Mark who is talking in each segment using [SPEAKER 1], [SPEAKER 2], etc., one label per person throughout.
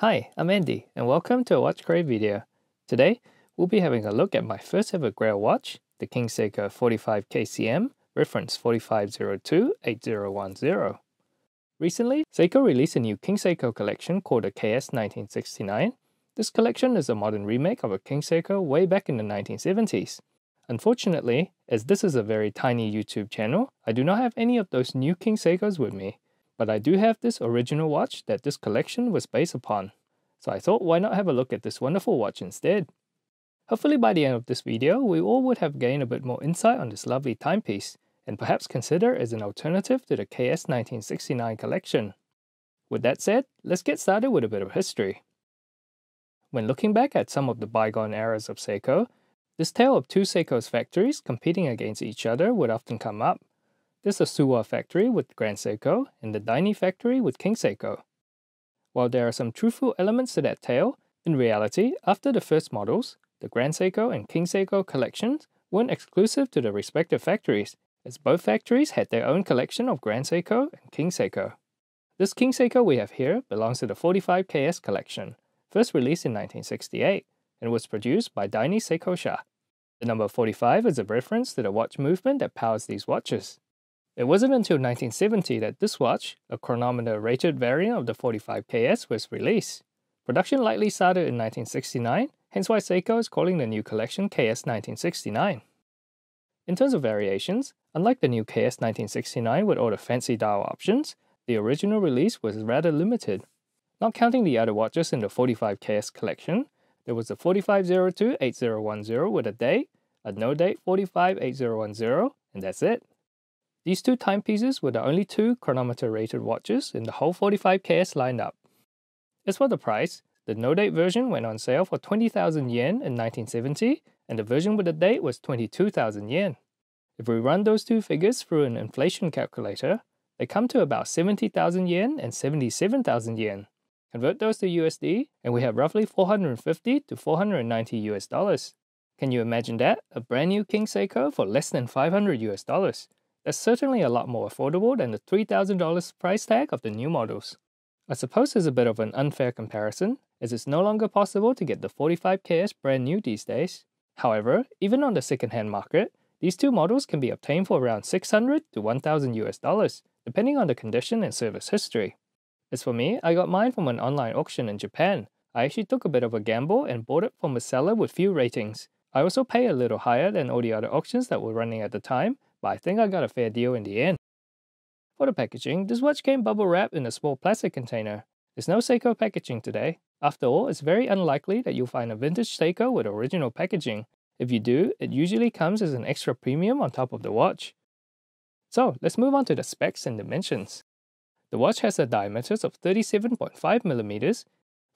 [SPEAKER 1] Hi, I'm Andy, and welcome to a Watch Crave video. Today, we'll be having a look at my first ever grail watch, the King Seiko 45 KCM, reference 4502-8010. Recently, Seiko released a new King Seiko collection called the KS1969. This collection is a modern remake of a King Seiko way back in the 1970s. Unfortunately, as this is a very tiny YouTube channel, I do not have any of those new King Seikos with me. But I do have this original watch that this collection was based upon. So I thought, why not have a look at this wonderful watch instead? Hopefully by the end of this video, we all would have gained a bit more insight on this lovely timepiece, and perhaps consider as an alternative to the KS1969 collection. With that said, let's get started with a bit of history. When looking back at some of the bygone eras of Seiko, this tale of two Seiko's factories competing against each other would often come up. There's the Suwa factory with Grand Seiko and the Daini factory with King Seiko. While there are some truthful elements to that tale, in reality, after the first models, the Grand Seiko and King Seiko collections weren't exclusive to the respective factories, as both factories had their own collection of Grand Seiko and King Seiko. This King Seiko we have here belongs to the 45 KS collection, first released in 1968, and was produced by Daini Seikosha. The number 45 is a reference to the watch movement that powers these watches. It wasn't until 1970 that this watch, a chronometer rated variant of the 45 KS, was released. Production likely started in 1969, hence why Seiko is calling the new collection KS1969. In terms of variations, unlike the new KS1969 with all the fancy dial options, the original release was rather limited. Not counting the other watches in the 45 KS collection, there was the 4502-8010 with a date, a no-date 45-8010, and that's it. These two timepieces were the only two chronometer-rated watches in the whole 45 KS lineup. As for the price, the no-date version went on sale for 20,000 yen in 1970, and the version with a date was 22,000 yen. If we run those two figures through an inflation calculator, they come to about 70,000 yen and 77,000 yen. Convert those to USD, and we have roughly 450 to 490 US dollars. Can you imagine that? A brand new King Seiko for less than 500 US dollars. That's certainly a lot more affordable than the $3,000 price tag of the new models. I suppose there's a bit of an unfair comparison, as it's no longer possible to get the 45 KS brand new these days. However, even on the second-hand market, these two models can be obtained for around 600 to 1,000 US dollars, depending on the condition and service history. As for me, I got mine from an online auction in Japan. I actually took a bit of a gamble and bought it from a seller with few ratings. I also pay a little higher than all the other auctions that were running at the time, but I think I got a fair deal in the end. For the packaging, this watch came bubble wrapped in a small plastic container. There's no Seiko packaging today. After all, it's very unlikely that you'll find a vintage Seiko with original packaging. If you do, it usually comes as an extra premium on top of the watch. So, let's move on to the specs and dimensions. The watch has a diameter of 37.5mm.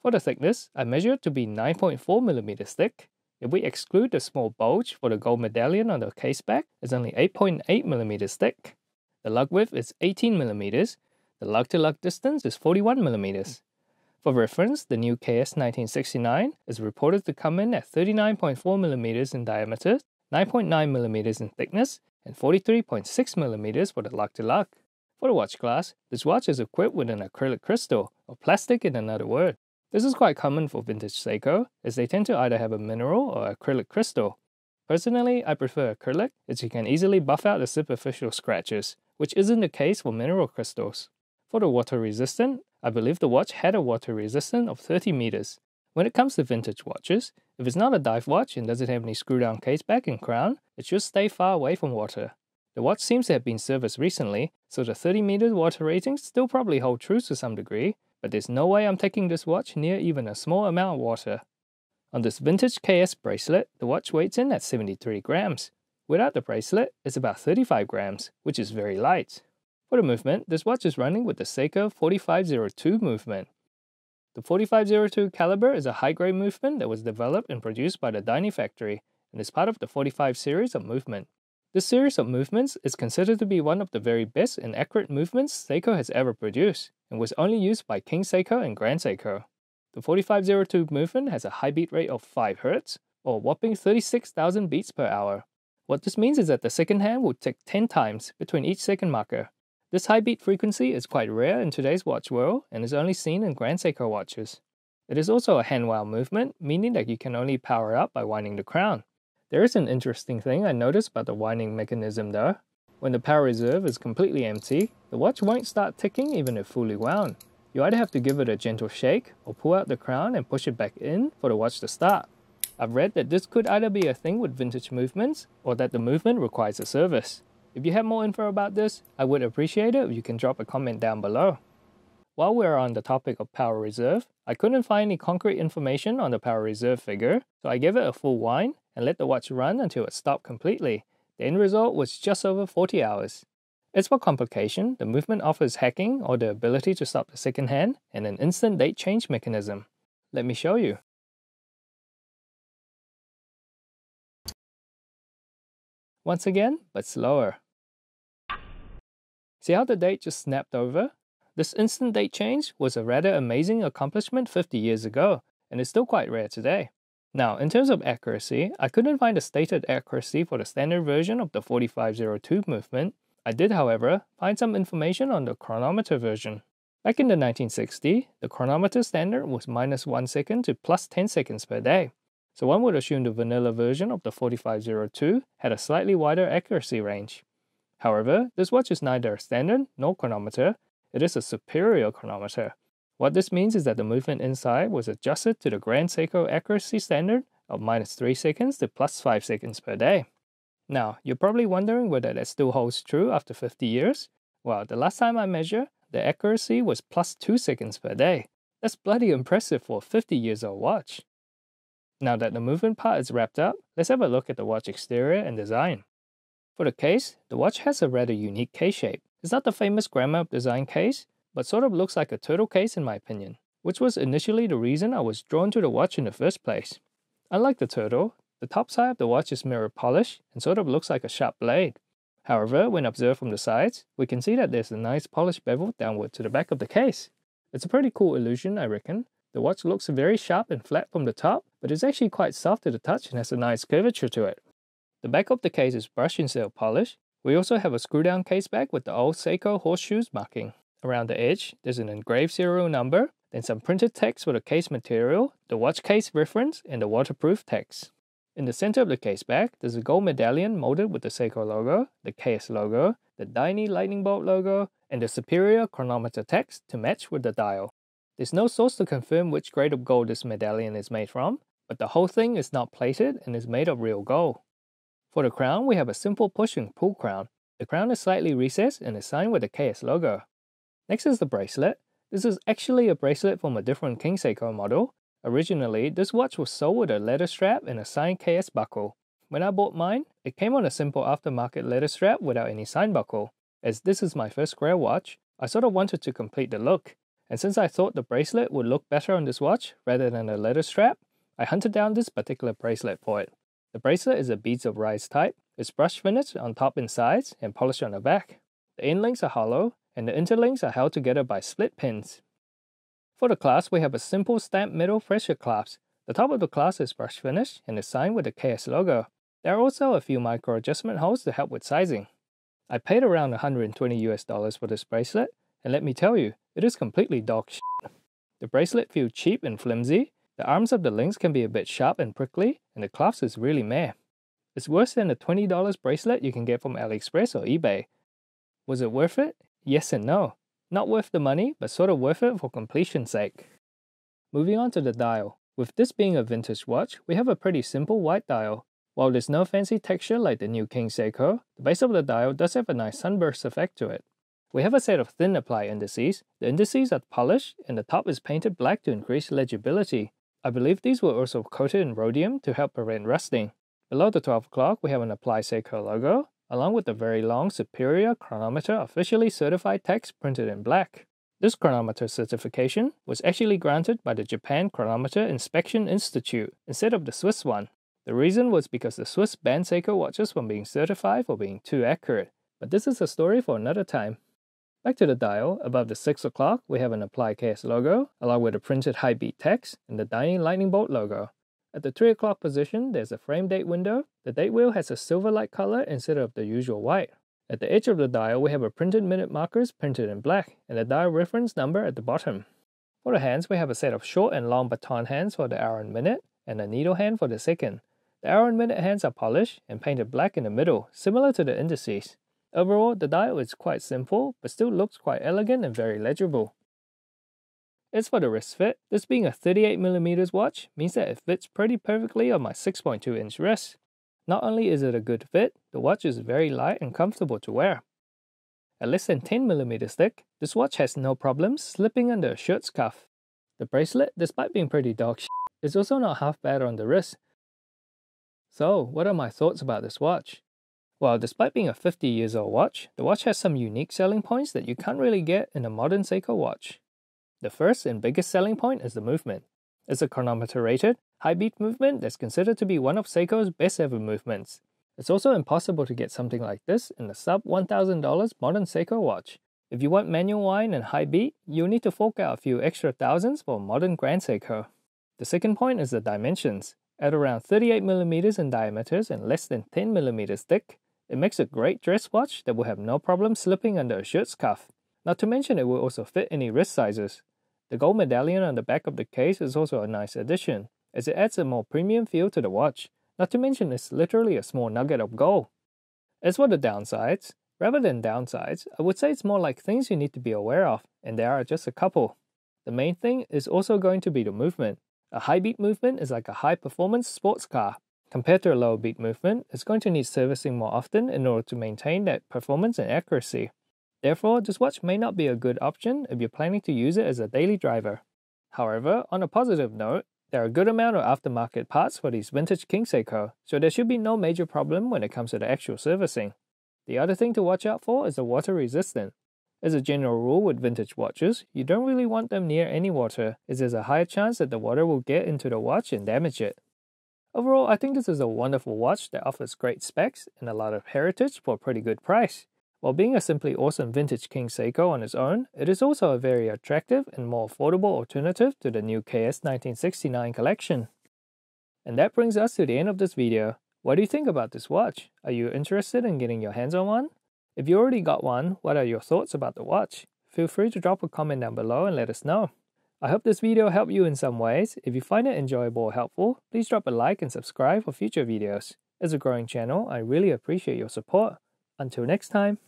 [SPEAKER 1] For the thickness, I measure it to be 9.4mm thick. If we exclude the small bulge for the gold medallion on the case back, it's only 8.8mm thick. The lug width is 18mm. The lug-to-lug distance is 41mm. For reference, the new KS1969 is reported to come in at 39.4mm in diameter, 9.9mm in thickness, and 43.6mm for the lug-to-lug. For the watch glass, this watch is equipped with an acrylic crystal, or plastic in another word. This is quite common for vintage Seiko, as they tend to either have a mineral or acrylic crystal. Personally, I prefer acrylic, as you can easily buff out the superficial scratches, which isn't the case for mineral crystals. For the water resistant, I believe the watch had a water resistance of 30 meters. When it comes to vintage watches, if it's not a dive watch and doesn't have any screw-down caseback and crown, it should stay far away from water. The watch seems to have been serviced recently, so the 30-meter water ratings still probably hold true to some degree, but there's no way I'm taking this watch near even a small amount of water. On this vintage KS bracelet, the watch weighs in at 73 grams. Without the bracelet, it's about 35 grams, which is very light. For the movement, this watch is running with the Seiko 4502 movement. The 4502 caliber is a high-grade movement that was developed and produced by the Daini factory, and is part of the 45 series of movement. This series of movements is considered to be one of the very best and accurate movements Seiko has ever produced, and was only used by King Seiko and Grand Seiko. The 4502 movement has a high beat rate of 5 Hz, or a whopping 36,000 beats per hour. What this means is that the second hand will tick 10 times between each second marker. This high beat frequency is quite rare in today's watch world and is only seen in Grand Seiko watches. It is also a hand wound movement, meaning that you can only power up by winding the crown. There is an interesting thing I noticed about the winding mechanism though. When the power reserve is completely empty, the watch won't start ticking even if fully wound. You either have to give it a gentle shake or pull out the crown and push it back in for the watch to start. I've read that this could either be a thing with vintage movements or that the movement requires a service. If you have more info about this, I would appreciate it if you can drop a comment down below. While we're on the topic of power reserve, I couldn't find any concrete information on the power reserve figure, so I gave it a full wind and let the watch run until it stopped completely. The end result was just over 40 hours. As for complication, the movement offers hacking or the ability to stop the second hand and an instant date change mechanism. Let me show you. Once again, but slower. See how the date just snapped over? This instant date change was a rather amazing accomplishment 50 years ago, and is still quite rare today. Now, in terms of accuracy, I couldn't find a stated accuracy for the standard version of the 4502 movement. I did, however, find some information on the Chronometer version. Back in the 1960s, the Chronometer standard was -1 second to +10 seconds per day. So one would assume the vanilla version of the 4502 had a slightly wider accuracy range. However, this watch is neither a standard nor chronometer, it is a superior chronometer. What this means is that the movement inside was adjusted to the Grand Seiko accuracy standard of -3 seconds to +5 seconds per day. Now, you're probably wondering whether that still holds true after 50 years. Well, the last time I measured, the accuracy was +2 seconds per day. That's bloody impressive for a 50 years old watch. Now that the movement part is wrapped up, let's have a look at the watch exterior and design. For the case, the watch has a rather unique case shape. It's not the famous grandma design case, but sort of looks like a turtle case in my opinion, which was initially the reason I was drawn to the watch in the first place. Unlike the turtle, the top side of the watch is mirror polished and sort of looks like a sharp blade. However, when observed from the sides, we can see that there's a nice polished bevel downward to the back of the case. It's a pretty cool illusion, I reckon. The watch looks very sharp and flat from the top, but it's actually quite soft to the touch and has a nice curvature to it. The back of the case is brushed instead of polished. We also have a screw-down case back with the old Seiko horseshoes marking. Around the edge, there's an engraved serial number, then some printed text for the case material, the watch case reference, and the waterproof text. In the center of the case back, there's a gold medallion molded with the Seiko logo, the KS logo, the tiny lightning bolt logo, and the superior chronometer text to match with the dial. There's no source to confirm which grade of gold this medallion is made from, but the whole thing is not plated and is made of real gold. For the crown, we have a simple push and pull crown. The crown is slightly recessed and is signed with the KS logo. Next is the bracelet. This is actually a bracelet from a different King Seiko model. Originally, this watch was sold with a leather strap and a signed KS buckle. When I bought mine, it came on a simple aftermarket leather strap without any sign buckle. As this is my first grail watch, I sort of wanted to complete the look. And since I thought the bracelet would look better on this watch rather than a leather strap, I hunted down this particular bracelet for it. The bracelet is a beads of rice type. It's brush finished on top and sides and polished on the back. The end links are hollow and the interlinks are held together by split pins. For the clasp, we have a simple stamped metal pressure clasp. The top of the clasp is brush finished and is signed with the KS logo. There are also a few micro adjustment holes to help with sizing. I paid around $120 for this bracelet, and let me tell you, it is completely dog shit. The bracelet feels cheap and flimsy, the arms of the links can be a bit sharp and prickly, and the clasp is really meh. It's worse than the $20 bracelet you can get from AliExpress or eBay. Was it worth it? Yes and no. Not worth the money, but sort of worth it for completion's sake. Moving on to the dial. With this being a vintage watch, we have a pretty simple white dial. While there's no fancy texture like the new King Seiko, the base of the dial does have a nice sunburst effect to it. We have a set of thin apply indices. The indices are polished and the top is painted black to increase legibility. I believe these were also coated in rhodium to help prevent rusting. Below the 12 o'clock, we have an Apply Seiko logo, along with the very long Superior Chronometer officially certified text printed in black. This chronometer certification was actually granted by the Japan Chronometer Inspection Institute instead of the Swiss one. The reason was because the Swiss banned Seiko watches from being certified for being too accurate, but this is a story for another time. Back to the dial, above the 6 o'clock, we have an Apply KS logo, along with the printed high beat text and the tiny lightning bolt logo. At the 3 o'clock position, there's a frame date window. The date wheel has a silver light color instead of the usual white. At the edge of the dial, we have a printed minute markers printed in black, and a dial reference number at the bottom. For the hands, we have a set of short and long baton hands for the hour and minute, and a needle hand for the second. The hour and minute hands are polished and painted black in the middle, similar to the indices. Overall, the dial is quite simple, but still looks quite elegant and very legible. As for the wrist fit, this being a 38mm watch means that it fits pretty perfectly on my 6.2-inch wrist. Not only is it a good fit, the watch is very light and comfortable to wear. At less than 10mm thick, this watch has no problems slipping under a shirt's cuff. The bracelet, despite being pretty dog shit, is also not half bad on the wrist. So, what are my thoughts about this watch? Well, despite being a 50-year-old watch, the watch has some unique selling points that you can't really get in a modern Seiko watch. The first and biggest selling point is the movement. It's a chronometer rated, high beat movement that's considered to be one of Seiko's best ever movements. It's also impossible to get something like this in a sub $1,000 modern Seiko watch. If you want manual wind and high beat, you'll need to fork out a few extra thousands for a modern Grand Seiko. The second point is the dimensions. At around 38mm in diameters and less than 10mm thick, it makes a great dress watch that will have no problem slipping under a shirt's cuff. Not to mention it will also fit any wrist sizes. The gold medallion on the back of the case is also a nice addition, as it adds a more premium feel to the watch. Not to mention it's literally a small nugget of gold. As for the downsides, rather than downsides, I would say it's more like things you need to be aware of, and there are just a couple. The main thing is also going to be the movement. A high beat movement is like a high performance sports car. Compared to a low beat movement, it's going to need servicing more often in order to maintain that performance and accuracy. Therefore, this watch may not be a good option if you're planning to use it as a daily driver. However, on a positive note, there are a good amount of aftermarket parts for these vintage King Seiko, so there should be no major problem when it comes to the actual servicing. The other thing to watch out for is the water resistant. As a general rule with vintage watches, you don't really want them near any water, as there's a higher chance that the water will get into the watch and damage it. Overall, I think this is a wonderful watch that offers great specs and a lot of heritage for a pretty good price. While being a simply awesome vintage King Seiko on its own, it is also a very attractive and more affordable alternative to the new KS1969 collection. And that brings us to the end of this video. What do you think about this watch? Are you interested in getting your hands on one? If you already got one, what are your thoughts about the watch? Feel free to drop a comment down below and let us know. I hope this video helped you in some ways. If you find it enjoyable or helpful, please drop a like and subscribe for future videos. As a growing channel, I really appreciate your support. Until next time.